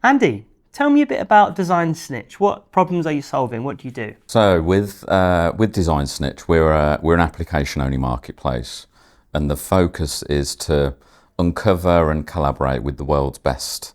Andy, tell me a bit about DesignSnitch. What problems are you solving? What do you do? So with DesignSnitch, we're an application-only marketplace, and the focus is to uncover and collaborate with the world's best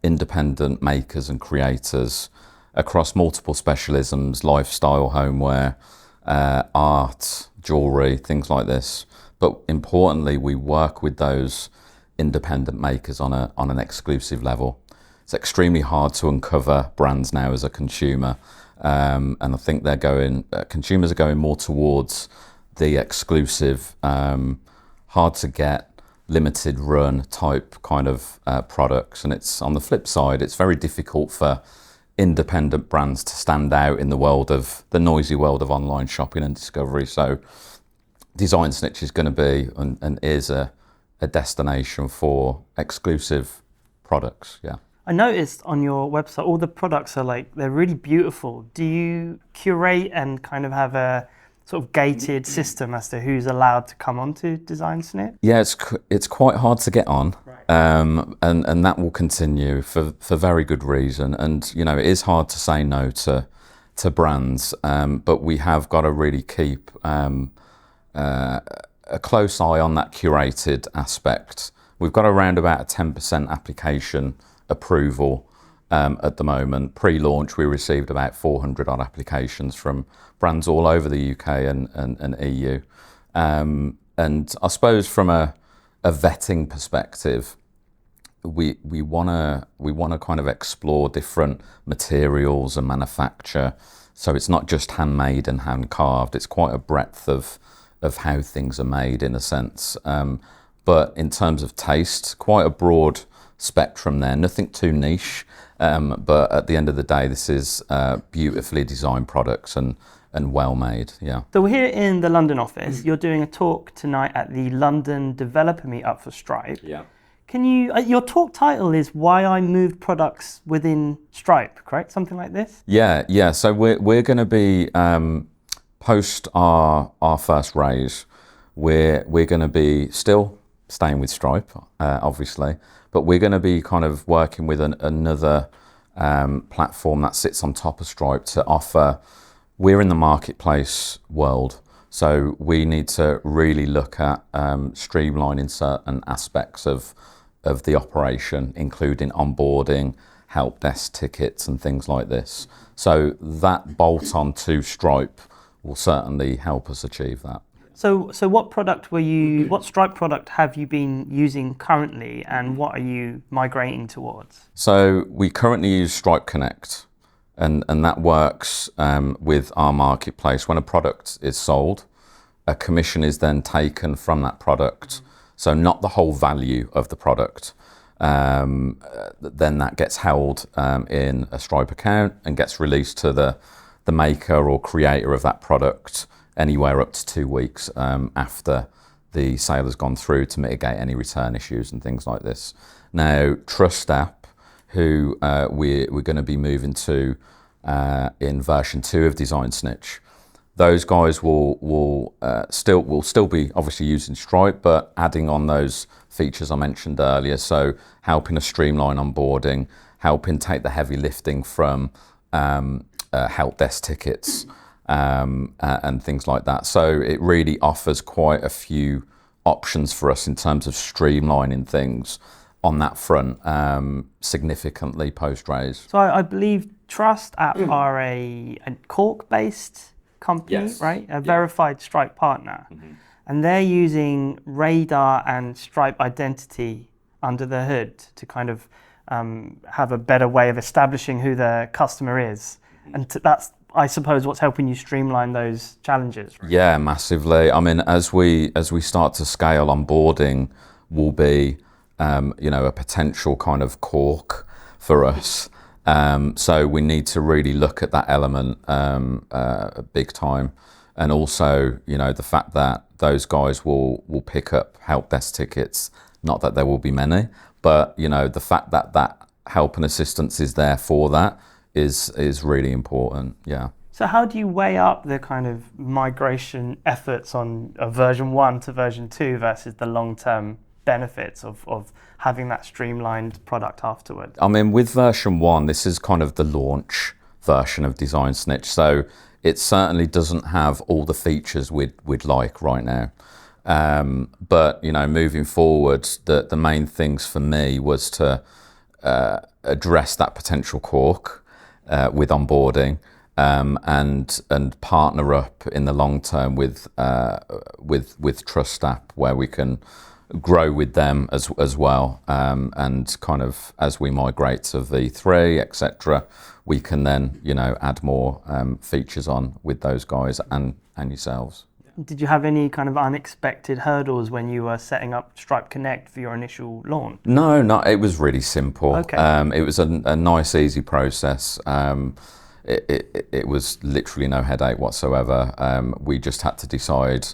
independent makers and creators across multiple specialisms: lifestyle, homeware, art, jewelry, things like this. But importantly, we work with those independent makers on an exclusive level. It's extremely hard to uncover brands now as a consumer, and I think consumers are going more towards the exclusive, hard to get, limited run type kind of products. And it's on the flip side, it's very difficult for independent brands to stand out in the noisy world of online shopping and discovery. So DesignSnitch is going to be and is a destination for exclusive products. Yeah. I noticed on your website all the products are they're really beautiful. Do you curate and kind of have a sort of gated system as to who's allowed to come onto DesignSnitch? Yeah, it's quite hard to get on, Right. and that will continue for very good reason. And it is hard to say no to brands, but we have got to really keep a close eye on that curated aspect. We've got around about a 10% application approval at the moment. Pre-launch, we received about 400 odd applications from brands all over the UK and EU. And I suppose from a vetting perspective, we want to kind of explore different materials and manufacture. So it's not just handmade and hand carved. It's quite a breadth of how things are made in a sense. But in terms of taste, quite a broad spectrum there, nothing too niche, but at the end of the day, this is beautifully designed products and well made. Yeah. So we're here in the London office. You're doing a talk tonight at the London Developer Meetup for Stripe. Yeah. Can you? Your talk title is "Why I Moved Products Within Stripe," correct? Something like this. Yeah. So we're going to be post our first raise. We're going to be still staying with Stripe, obviously, but we're going to be kind of working with another platform that sits on top of Stripe to offer. We're in the marketplace world, so we need to really look at streamlining certain aspects of the operation, including onboarding, help desk tickets and things like this. So that bolt on to Stripe will certainly help us achieve that. So what Stripe product have you been using currently, and what are you migrating towards? So we currently use Stripe Connect, and that works with our marketplace. When a product is sold, a commission is then taken from that product. So not the whole value of the product. Then that gets held in a Stripe account and gets released to the maker or creator of that product anywhere up to 2 weeks after the sale has gone through, to mitigate any return issues and things like this. Now, Trust App, who we're going to be moving to in version 2 of DesignSnitch, those guys will still be obviously using Stripe, but adding on those features I mentioned earlier. So helping us streamline onboarding, helping take the heavy lifting from help desk tickets and things like that. So it really offers quite a few options for us in terms of streamlining things on that front significantly post-raise. So I believe Trust App are a Cork-based company, Yes. right? A verified Stripe partner. Mm-hmm. And they're using Radar and Stripe Identity under the hood to kind of have a better way of establishing who the customer is. Mm-hmm. And that's, I suppose, what's helping you streamline those challenges. Right? Yeah, massively. I mean, as we start to scale, onboarding will be, a potential kind of cork for us. So we need to really look at that element big time. And also, the fact that those guys will pick up help desk tickets, not that there will be many, but, the fact that help and assistance is there for that is really important, yeah. So how do you weigh up the kind of migration efforts on a version 1 to version 2 versus the long-term benefits of having that streamlined product afterwards? I mean, with version 1, this is kind of the launch version of DesignSnitch, so it certainly doesn't have all the features we'd like right now. But moving forward, the main things for me was to address that potential cork with onboarding, and partner up in the long term with Trust App, where we can grow with them as well, and kind of as we migrate to V3, etc., we can then add more features on with those guys and yourselves. Did you have any kind of unexpected hurdles when you were setting up Stripe Connect for your initial launch? No, it was really simple. Okay. It was a nice, easy process. It was literally no headache whatsoever. We just had to decide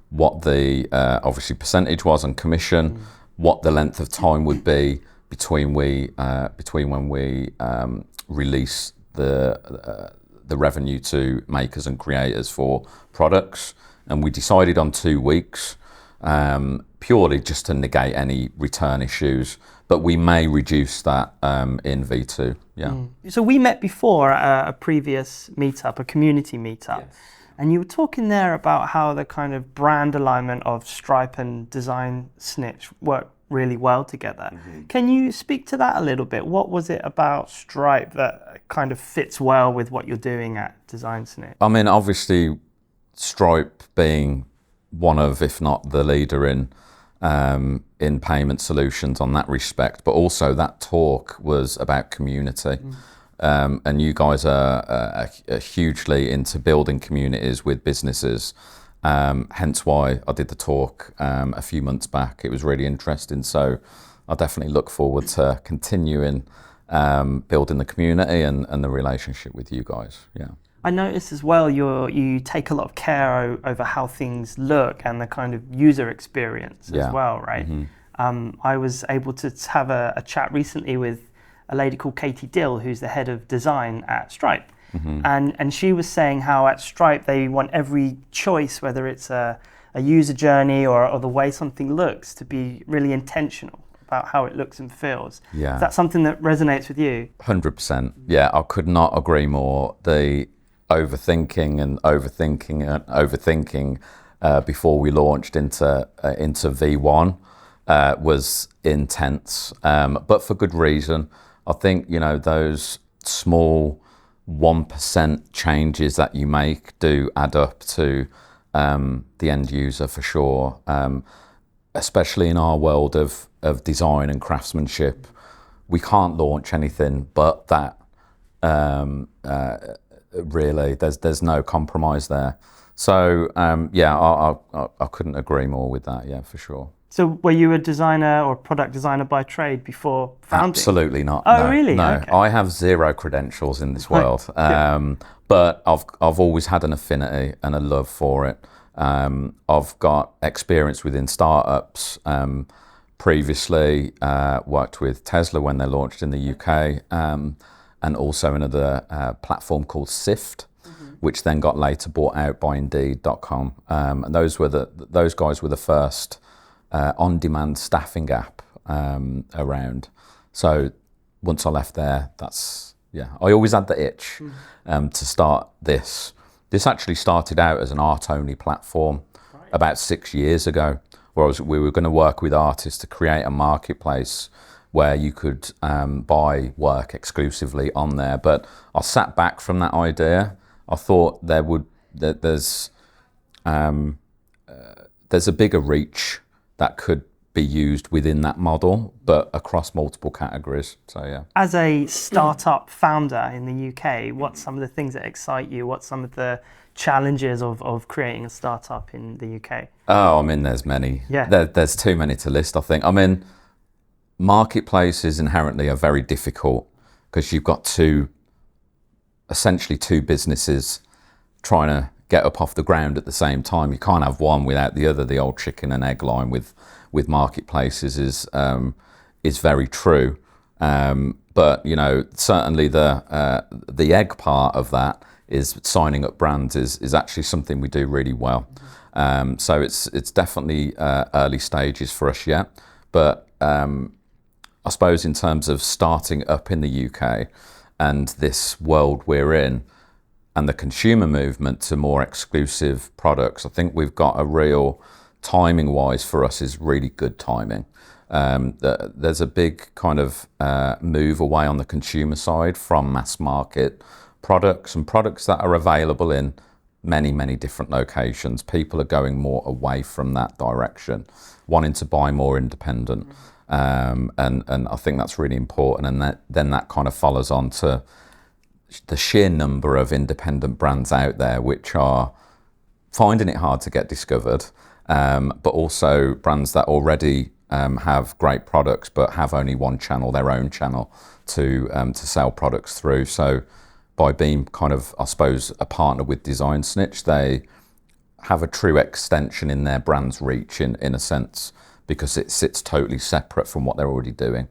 what the obviously percentage was on commission, what the length of time would be between when we release the revenue to makers and creators for products, and we decided on 2 weeks, purely just to negate any return issues. But we may reduce that in V2. Yeah. So we met before at a previous meetup, a community meetup. Yes. And you were talking there about how the kind of brand alignment of Stripe and DesignSnitch work really well together. Can you speak to that a little bit? What was it about Stripe that kind of fits well with what you're doing at DesignSnitch? I mean, obviously, Stripe being one of, if not the leader in payment solutions on that respect, but also that talk was about community. And you guys are hugely into building communities with businesses, hence why I did the talk a few months back. It was really interesting, so I definitely look forward to continuing building the community and the relationship with you guys. Yeah. I noticed as well you take a lot of care over how things look and the kind of user experience as well, right? I was able to have a chat recently with a lady called Katie Dill, who's the head of design at Stripe. And she was saying how at Stripe they want every choice, whether it's a user journey or the way something looks, to be really intentional about how it looks and feels. Yeah. Is that something that resonates with you? 100%. Yeah, I could not agree more. The overthinking before we launched into V1 was intense, but for good reason. I think those small 1% changes that you make do add up to the end user for sure, especially in our world of design and craftsmanship. We can't launch anything but that. Really, there's no compromise there. So I couldn't agree more with that. Yeah, for sure. So were you a designer or product designer by trade before founding? Absolutely not. Oh, no, really? No, Okay. I have zero credentials in this world. But I've always had an affinity and a love for it. I've got experience within startups. Previously, worked with Tesla when they launched in the UK, and also another platform called Sift, which then got later bought out by Indeed.com. And those guys were the first on-demand staffing app around. So once I left there, I always had the itch to start this. This actually started out as an art-only platform about 6 years ago, where we were going to work with artists to create a marketplace where you could buy work exclusively on there. But I sat back from that idea. I thought there's a bigger reach that could be used within that model, but across multiple categories. So yeah. As a startup founder in the UK, what's some of the things that excite you? What's some of the challenges of creating a startup in the UK? Oh, I mean, there's many. Yeah. There's too many to list, I think. I mean, marketplaces inherently are very difficult because you've got essentially two businesses trying to get up off the ground at the same time. You can't have one without the other. The old chicken and egg line with marketplaces is very true. But certainly the egg part of that is signing up brands is actually something we do really well. So it's definitely early stages for us yet. but I suppose in terms of starting up in the UK and this world we're in and the consumer movement to more exclusive products, I think we've got a real, timing wise for us, is really good timing. There's a big kind of move away on the consumer side from mass market products and products that are available in many different locations. People are going more away from that direction, wanting to buy more independent. And I think that's really important, and then that kind of follows on to the sheer number of independent brands out there which are finding it hard to get discovered, but also brands that already have great products but have only one channel, their own channel, to sell products through. So by being kind of, I suppose, a partner with DesignSnitch, they have a true extension in their brand's reach in a sense, because it sits totally separate from what they're already doing,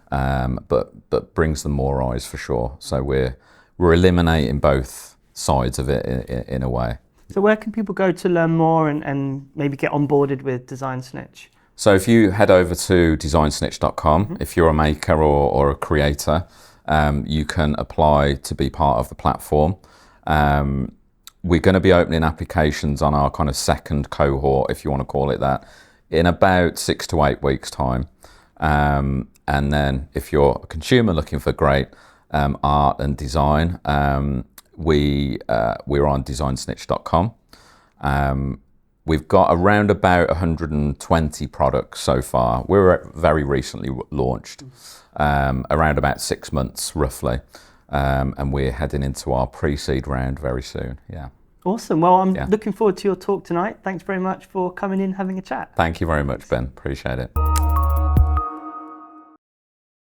but brings them more eyes for sure. So we're eliminating both sides of it in a way. So where can people go to learn more and maybe get onboarded with DesignSnitch? So if you head over to designsnitch.com, if you're a maker or a creator, you can apply to be part of the platform. We're going to be opening applications on our kind of second cohort, if you want to call it that, in about 6 to 8 weeks' time. And then if you're a consumer looking for great art and design, we're on designsnitch.com. We've got around about 120 products so far. We're very recently launched, around about 6 months roughly, and we're heading into our pre-seed round very soon. Yeah. Awesome. Well, I'm looking forward to your talk tonight. Thanks very much for coming in, having a chat. Thank you very much, Ben. Appreciate it.